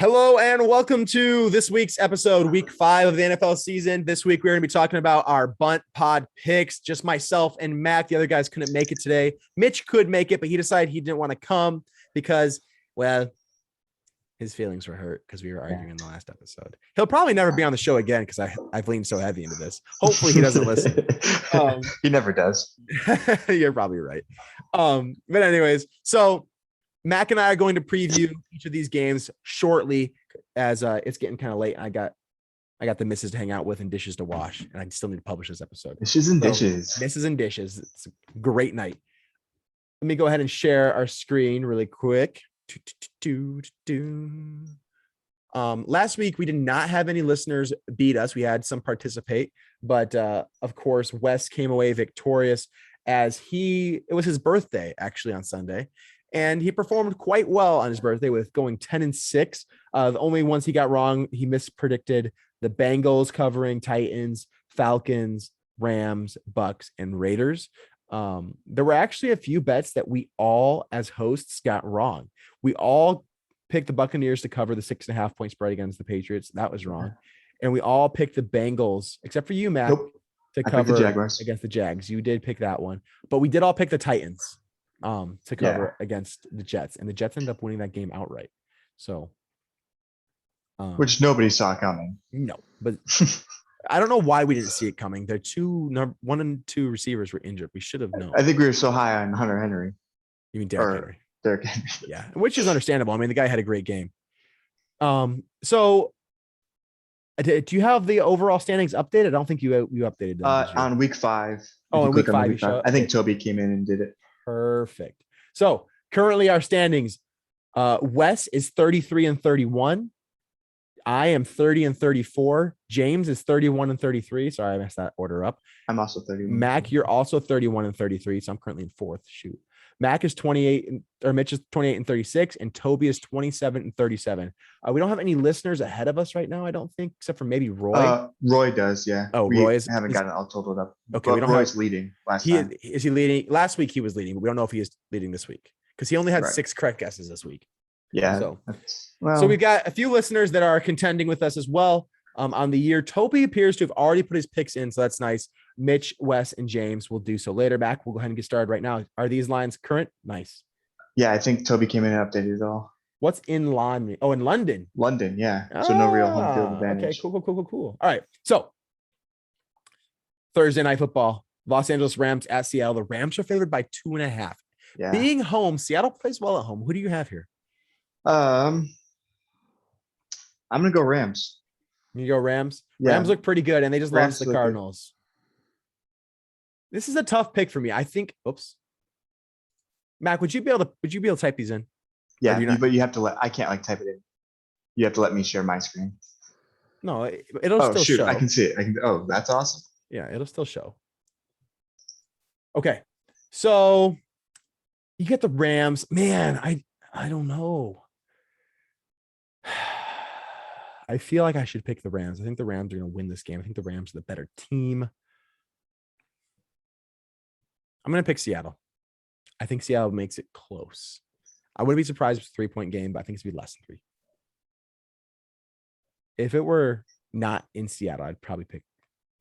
Hello and welcome to this week's episode, week 5 of the NFL season. This week, we're going to be talking about our bunt pod picks. Just myself and Mac. The other guys couldn't make it today. Mitch could make it, but he decided he didn't want to come because, well, his feelings were hurt because we were arguing in the last episode. He'll probably never be on the show again because I've leaned so heavy into this. Hopefully he doesn't listen. He never does. You're probably right. But anyways, so Mac and I are going to preview each of these games shortly as it's getting kind of late. I got the missus to hang out with and dishes to wash, and I still need to publish this episode. Dishes and dishes. Misses and dishes. It's a great night. Let me go ahead and share our screen really quick. Last week we did not have any listeners beat us. We had some participate, but of course Wes came away victorious as it was his birthday actually on Sunday. And he performed quite well on his birthday with going 10-6. The only ones he got wrong, he mispredicted the Bengals covering Titans, Falcons, Rams, Bucks, and Raiders. There were actually a few bets that we all, as hosts, got wrong. We all picked the Buccaneers to cover the 6.5 point spread against the Patriots. That was wrong. And we all picked the Bengals, except for you, Matt, to cover against the Jags. You did pick that one. But we did all pick the Titans to cover against the Jets, and the Jets ended up winning that game outright. So, which nobody saw coming. No, but I don't know why we didn't see it coming. Their 1 and 2 receivers were injured. We should have known. I think we were so high on Hunter Henry. You mean Derrick Henry? Derrick Henry. Yeah, which is understandable. I mean, the guy had a great game. So do you have the overall standings updated? I don't think you updated them. On week 5. Oh, in week 5. I think Toby came in and did it. Perfect. So currently our standings, Wes is 33-31. I am 30-34. James is 31-33. Sorry, I messed that order up. I'm also 31. Mac, you're also 31-33. So I'm currently in 4th. Shoot. Mac is 28, or Mitch is 28-36, and Toby is 27-37. We don't have any listeners ahead of us right now, I don't think, except for maybe Roy. Roy does, yeah. Oh, we haven't gotten it all totaled up. Okay, we don't Roy's leading last time. Is he leading? Last week he was leading, but we don't know if he is leading this week because he only had 6 correct guesses this week. Yeah. So we've got a few listeners that are contending with us as well on the year. Toby appears to have already put his picks in, so that's nice. Mitch, Wes, and James will do so later. Back, we'll go ahead and get started right now. Are these lines current? Nice. Yeah, I think Toby came in and updated it all. What's in London? Oh, in London. London, yeah. So no real home field advantage. Okay, cool. All right. So Thursday night football. Los Angeles Rams at Seattle. The Rams are favored by 2.5. Yeah. Being home, Seattle plays well at home. Who do you have here? I'm gonna go Rams. You go Rams? Yeah. Rams look pretty good, and they just lost to the Cardinals. This is a tough pick for me. I think. Oops. Mac, would you be able to type these in? Yeah, but you have to I can't type it in. You have to let me share my screen. No, it'll still show. I can see it. Oh, that's awesome. Yeah, it'll still show. Okay. So you get the Rams. Man, I don't know. I feel like I should pick the Rams. I think the Rams are going to win this game. I think the Rams are the better team. I'm going to pick Seattle. I think Seattle makes it close. I wouldn't be surprised if it's a 3-point game, but I think it's going to be less than 3. If it were not in Seattle, I'd probably pick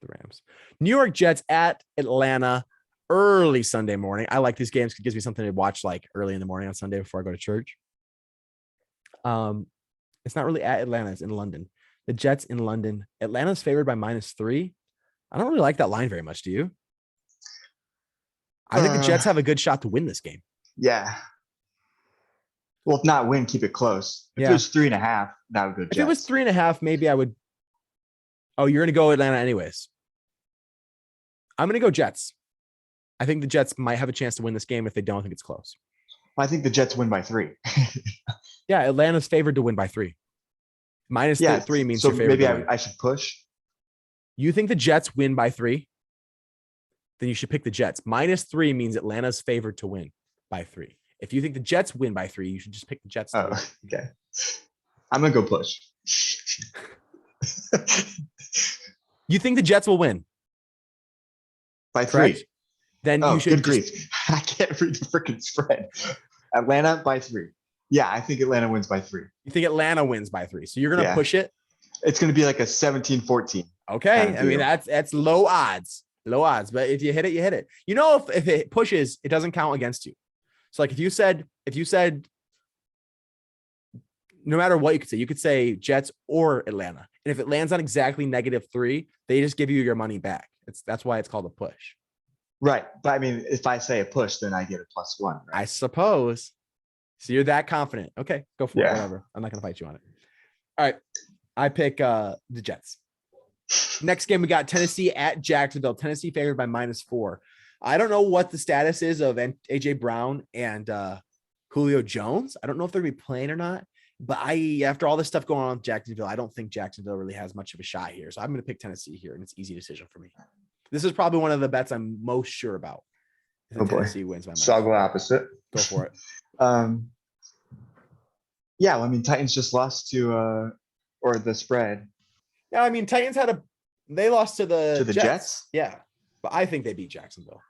the Rams. New York Jets at Atlanta early Sunday morning. I like these games because it gives me something to watch early in the morning on Sunday before I go to church. It's not really at Atlanta. It's in London. The Jets in London. Atlanta's favored by -3. I don't really like that line very much. Do you? I think the Jets have a good shot to win this game. Yeah. Well, if not win, keep it close. If it was 3.5, that would go Jets. If it was 3.5, maybe I would. Oh, you're going to go Atlanta anyways. I'm going to go Jets. I think the Jets might have a chance to win this game. If they don't, I think it's close. I think the Jets win by 3. Yeah, Atlanta's favored to win by 3. -3 means you're favored. Maybe I should push. You think the Jets win by 3? Then you should pick the Jets. -3 means Atlanta's favored to win by 3. If you think the Jets win by 3, you should just pick the Jets. Oh, okay. I'm going to go push. You think the Jets will win? By 3. Correct? Then you should good grief. I can't read the freaking spread. Atlanta by 3. Yeah, I think Atlanta wins by 3. You think Atlanta wins by 3. So you're going to Yeah. push it. It's going to be like a 17-14. Okay. Kind of I mean, deal. that's low odds. Low odds. But if you hit it, you hit it. You know, if it pushes, it doesn't count against you. So like if you said no matter what you could say Jets or Atlanta. And if it lands on exactly -3, they just give you your money back. That's why it's called a push. Right. But I mean, if I say a push, then I get a +1. Right? I suppose. So you're that confident. Okay, go for it. Yeah. Whatever. I'm not gonna fight you on it. All right. I pick the Jets. Next game, we got Tennessee at Jacksonville. Tennessee favored by -4. I don't know what the status is of AJ Brown and Julio Jones. I don't know if they're gonna be playing or not. But after all this stuff going on with Jacksonville, I don't think Jacksonville really has much of a shot here. So I'm going to pick Tennessee here, and it's an easy decision for me. This is probably one of the bets I'm most sure about. Oh boy. Tennessee wins by So I'll go opposite. Go for it. Yeah, well, I mean, Titans just lost to or the spread Yeah, I mean, Titans they lost to the Jets. Yeah, but I think they beat Jacksonville.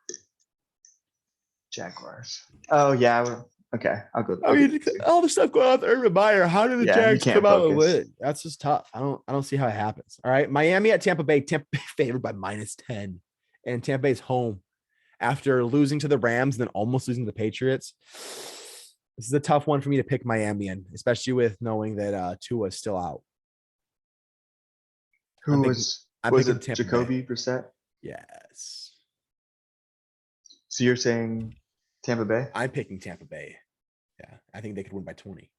Jaguars. Oh yeah. Okay, I'll go. I mean, all the stuff going on with Urban Meyer. How did the Jags come out and win? That's just tough. I don't see how it happens. All right, Miami at Tampa Bay. Tampa Bay favored by -10, and Tampa Bay's home after losing to the Rams and then almost losing to the Patriots. This is a tough one for me to pick Miami in, especially with knowing that Tua is still out. Was it Jacoby Brissett? Yes. So you're saying Tampa Bay? I'm picking Tampa Bay. Yeah, I think they could win by 20.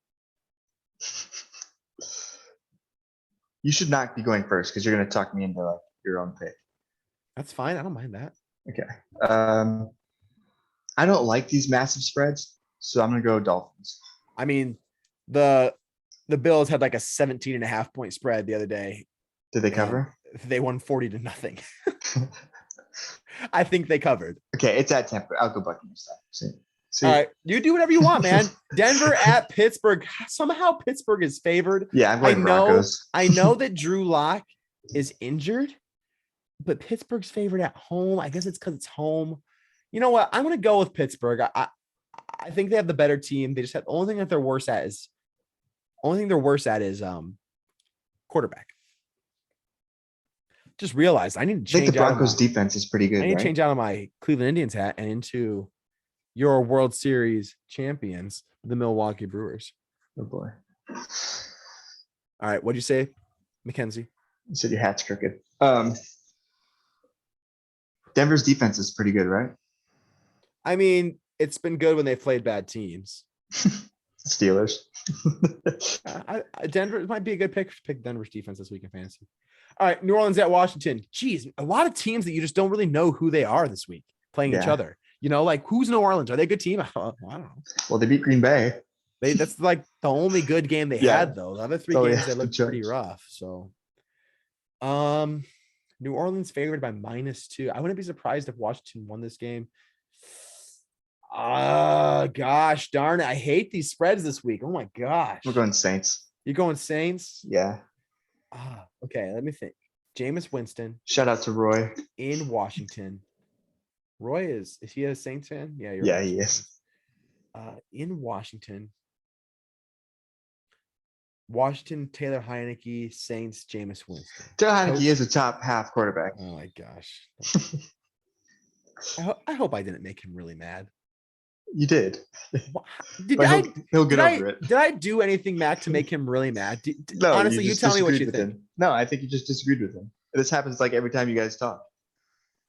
You should not be going first because you're going to talk me into like your own pick. That's fine. I don't mind that. Okay. I don't like these massive spreads, so I'm going to go Dolphins. I mean, the Bills had like a 17.5 point spread the other day. Did they cover? They won 40-0. I think they covered. Okay, it's at Tampa. I'll go Buccaneers. See. All right, you do whatever you want, man. Denver at Pittsburgh. Somehow Pittsburgh is favored. Yeah, I'm going Broncos. I know that Drew Lock is injured, but Pittsburgh's favored at home. I guess it's because it's home. You know what? I'm going to go with Pittsburgh. I think they have the better team. They just have the only thing that they're worse at is quarterback. Just realized I need to change. I think the Broncos defense is pretty good. I need to change out of my Cleveland Indians hat and into your World Series champions, the Milwaukee Brewers. Oh boy. All right. What'd you say, Mackenzie? You said your hat's crooked. Denver's defense is pretty good, right? I mean, it's been good when they played bad teams. Steelers. Denver might be a good pick to pick Denver's defense this week in fantasy. All right, New Orleans at Washington. Geez, a lot of teams that you just don't really know who they are this week playing each other. You know, like who's New Orleans? Are they a good team? I don't know. Well, they beat Green Bay. That's like the only good game they had, though. The other three games they looked pretty rough. So, New Orleans favored by -2. I wouldn't be surprised if Washington won this game. Gosh darn it. I hate these spreads this week. Oh my gosh. We're going Saints. You're going Saints? Yeah. Okay. Let me think. Jameis Winston. Shout out to Roy. In Washington. Roy is he a Saints fan? Yeah, yeah, he is. In Washington. Washington, Taylor Heineke, Saints, Jameis Winston. Taylor Heineke is a top half quarterback. Oh my gosh. I hope I didn't make him really mad. You did. He'll get over it. Did I do anything, Mac, to make him really mad? No, honestly, you tell me what you think. No, I think you just disagreed with him. This happens like every time you guys talk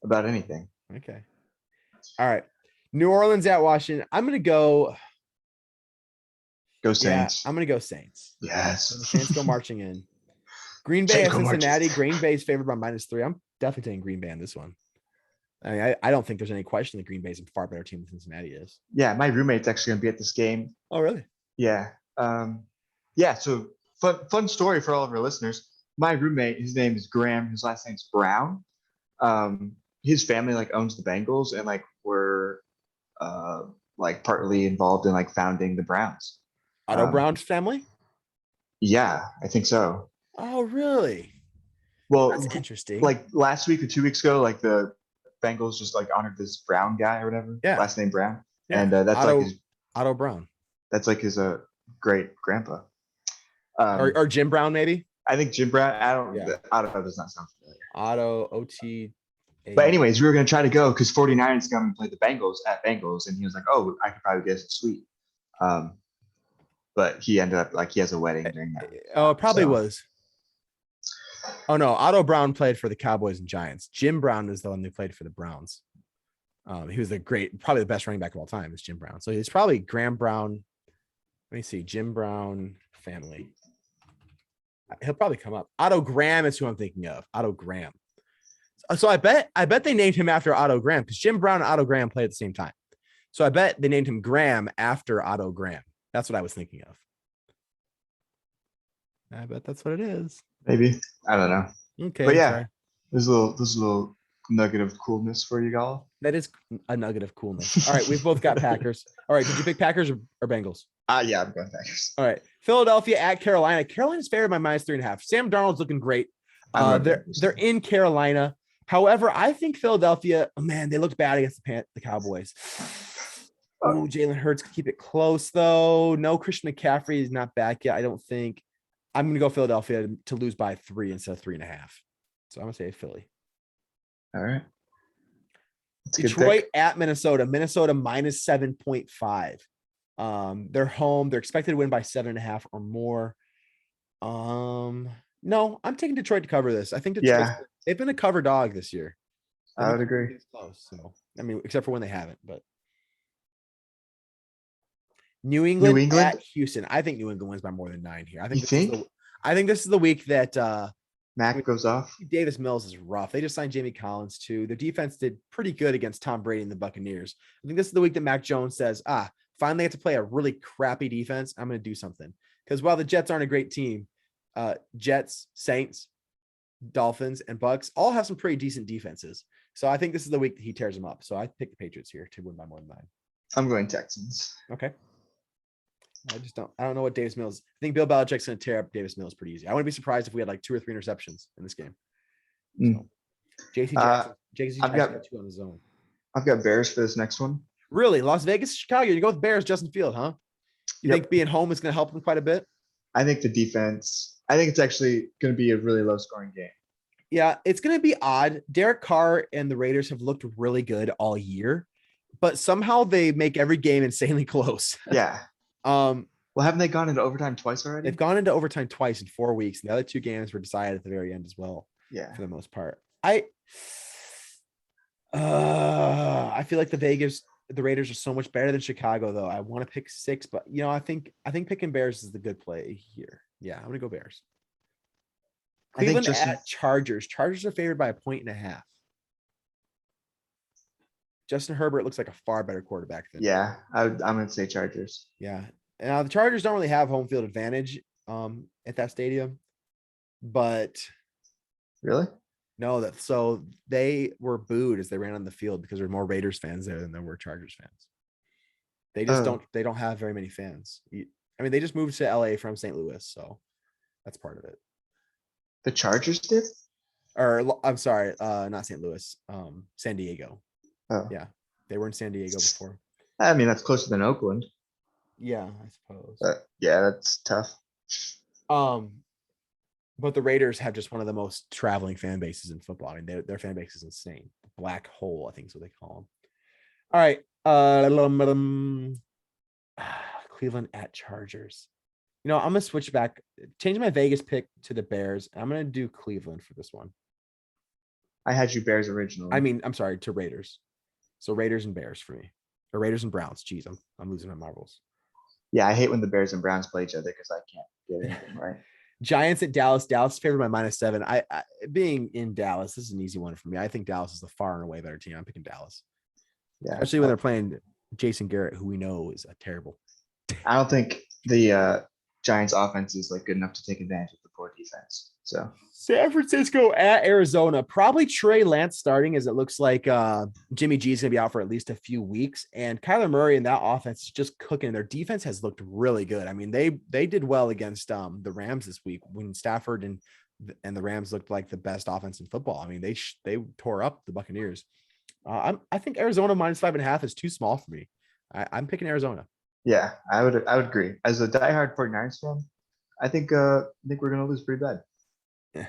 about anything. Okay. All right. New Orleans at Washington. I'm going to go. Go Saints. Yeah, I'm going to go Saints. Yes. The Saints go marching in. Green Bay at Cincinnati. Green Bay is favored by -3. I'm definitely taking Green Bay on this one. I mean, I don't think there's any question that Green Bay is a far better team than Cincinnati is. Yeah, my roommate's actually going to be at this game. Oh, really? Yeah. So fun story for all of our listeners. My roommate, his name is Graham. His last name's Brown. His family owns the Bengals and we're partly involved in founding the Browns. Otto Brown's family? Yeah, I think so. Oh, really? Well, that's interesting. Last week or 2 weeks ago, the Bengals just honored this Brown guy or whatever. Yeah. Last name Brown. Yeah. And that's Otto Brown. That's his great grandpa. Or Jim Brown, maybe. I think Jim Brown. Yeah. Otto does not sound familiar. Otto OT. But anyways, we were gonna try to go because 49ers come and play the Bengals at Bengals, and he was like, "Oh, I could probably get a suite." But he ended up like he has a wedding during that. Oh, it probably was. Oh no, Otto Brown played for the Cowboys and Giants. Jim Brown is the one who played for the Browns. He was probably the best running back of all time is Jim Brown. So he's probably Graham Brown. Let me see, Jim Brown family. He'll probably come up. Otto Graham is who I'm thinking of. Otto Graham. So I bet they named him after Otto Graham because Jim Brown and Otto Graham played at the same time. So I bet they named him Graham after Otto Graham. That's what I was thinking of. I bet that's what it is. Maybe. I don't know. Okay. But yeah, there's a little nugget of coolness for you, all. That is a nugget of coolness. All right, we've both got Packers. All right, did you pick Packers or Bengals? Yeah, I'm going Packers. All right, Philadelphia at Carolina. Carolina's favored by -3.5. Sam Darnold's looking great. They're in Carolina. However, I think Philadelphia. Oh man, they looked bad against the Cowboys. Oh, Jalen Hurts could keep it close though. No, Christian McCaffrey is not back yet. I don't think. I'm going to go Philadelphia to lose by 3 instead of 3.5. So I'm going to say Philly. All right. Detroit at Minnesota. Minnesota -7.5. They're home. They're expected to win by 7.5 or more. No, I'm taking Detroit to cover this. I think they've been a cover dog this year. I would agree. Close, so I mean, except for when they haven't, but New England at Houston. I think New England wins by more than 9 here. I think this is the week that Mac goes off. Davis Mills is rough. They just signed Jamie Collins too. Their defense did pretty good against Tom Brady and the Buccaneers. I think this is the week that Mac Jones says, finally I get to play a really crappy defense. I'm going to do something. Because while the Jets aren't a great team, Jets, Saints, Dolphins, and Bucks all have some pretty decent defenses. So I think this is the week that he tears them up. So I pick the Patriots here to win by more than 9. I'm going Texans. Okay. I don't know what Davis Mills. I think Bill Belichick's going to tear up Davis Mills pretty easy. I wouldn't be surprised if we had like 2 or 3 interceptions in this game. So, JC Jackson got 2 on his own. I've got Bears for this next one. Really? Las Vegas, Chicago. You go with Bears, Justin Field, huh? You think being home is going to help them quite a bit? I think the defense. I think it's actually going to be a really low scoring game. Yeah, it's going to be odd. Derek Carr and the Raiders have looked really good all year, but somehow they make every game insanely close. Yeah. Well, haven't they gone into overtime twice already? They've gone into overtime twice in 4 weeks. And the other 2 games were decided at the very end as well. Yeah. For the most part. I feel like the Raiders are so much better than Chicago, though. I want to pick 6, but I think picking Bears is the good play here. Yeah, I'm gonna go Bears. Cleveland at Chargers. Chargers are favored by 1.5. Justin Herbert looks like a far better quarterback than. Yeah, I'm gonna say Chargers. Yeah. Now the Chargers don't really have home field advantage at that stadium, but really? No, so they were booed as they ran on the field because there were more Raiders fans there than there were Chargers fans. They just don't have very many fans. I mean, they just moved to LA from St. Louis, so that's part of it. The Chargers did? Or I'm sorry, not St. Louis, San Diego. Oh. Yeah. They were in San Diego before. I mean, that's closer than Oakland. Yeah, I suppose. Yeah, that's tough. But the Raiders have just one of the most traveling fan bases in football. I mean, their fan base is insane. The black hole, I think is what they call them. All right. Cleveland at Chargers. I'm going to switch back, change my Vegas pick to the Bears. I'm going to do Cleveland for this one. I had you Bears originally. I mean, I'm sorry, to Raiders. So Raiders and Bears for me. Or Raiders and Browns. Jeez, I'm losing my marbles. Yeah, I hate when the Bears and Browns play each other because I can't get anything right. Giants at Dallas. Dallas favored by -7. I being in Dallas, this is an easy one for me. I think Dallas is the far and away better team. I'm picking Dallas. Yeah, especially when they're playing Jason Garrett, who we know is a terrible. I don't think the Giants offense is like good enough to take advantage of the poor defense. So San Francisco at Arizona, probably Trey Lance starting, as it looks like Jimmy G is going to be out for at least a few weeks, and Kyler Murray and that offense is just cooking. Their defense has looked really good. I mean, they did well against the Rams this week when Stafford and the Rams looked like the best offense in football. I mean, they tore up the Buccaneers. I think Arizona -5.5 is too small for me. I'm picking Arizona. Yeah, I would agree. As a diehard 49ers fan, I think we're gonna lose pretty bad. Yeah.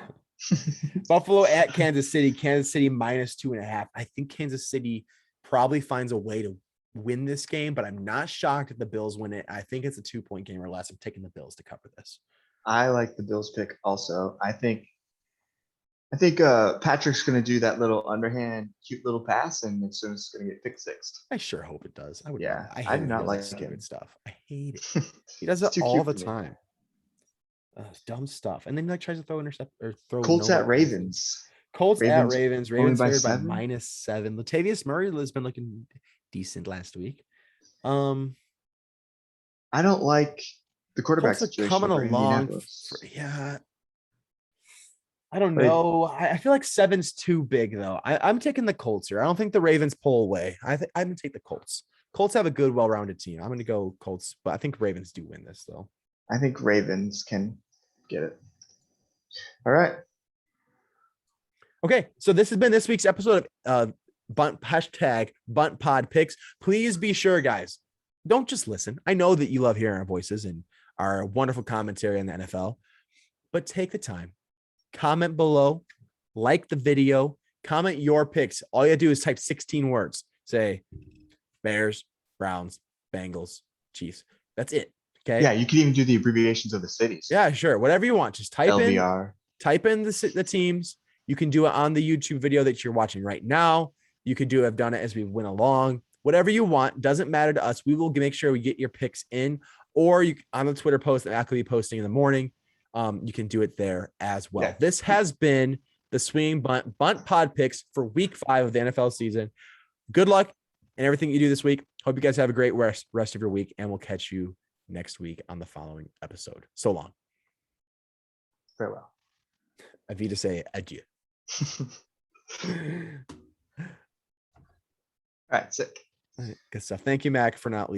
Buffalo at Kansas City. Kansas City -2.5. I think Kansas City probably finds a way to win this game, but I'm not shocked if the Bills win it. I think it's a 2-point game or less. I'm taking the Bills to cover this. I like the Bills pick also. I think Patrick's gonna do that little underhand cute little pass and it's just gonna get pick sixed. I sure hope it does. I would. Yeah, I I hate do when he not does like that stupid him. stuff. I hate it. He does it It's too all cute the for me. time. Dumb stuff. And then he like tries to throw intercept or throw Colts no at look passes. Ravens. Colts at Ravens Ravens. only Ravens by favored by 7. -7. Latavius Murray has been looking decent last week. I don't like the quarterback Colts are situation coming for along. Indianapolis. Yeah, I don't But know. I feel like 7's too big though. I'm taking the Colts here. I don't think the Ravens pull away. I'm gonna take the Colts. Colts have a good, well-rounded team. I'm gonna go Colts, but I think Ravens do win this though. I think Ravens can get it. All right. Okay, so this has been this week's episode of Bunt Pod Picks. Please be sure, guys, don't just listen. I know that you love hearing our voices and our wonderful commentary on the NFL, but take the time, comment below, like the video, comment your picks. All you gotta do is type 16 words. Say Bears, Browns, Bengals, Chiefs. That's it. Okay. Yeah, you can even do the abbreviations of the cities. Yeah, sure. Whatever you want. Just type LVR. in the teams. You can do it on the YouTube video that you're watching right now. You could have done it as we went along. Whatever you want, doesn't matter to us. We will make sure we get your picks in, or you on the Twitter post that I could be posting in the morning. You can do it there as well. Yeah. This has been the Swing Bunt Pod Picks for Week 5 of the NFL season. Good luck in everything you do this week. Hope you guys have a great rest of your week, and we'll catch you next week on the following episode. So long. Farewell. Avita say adieu. All right, sick. Good stuff. Thank you, Mac, for not leaving.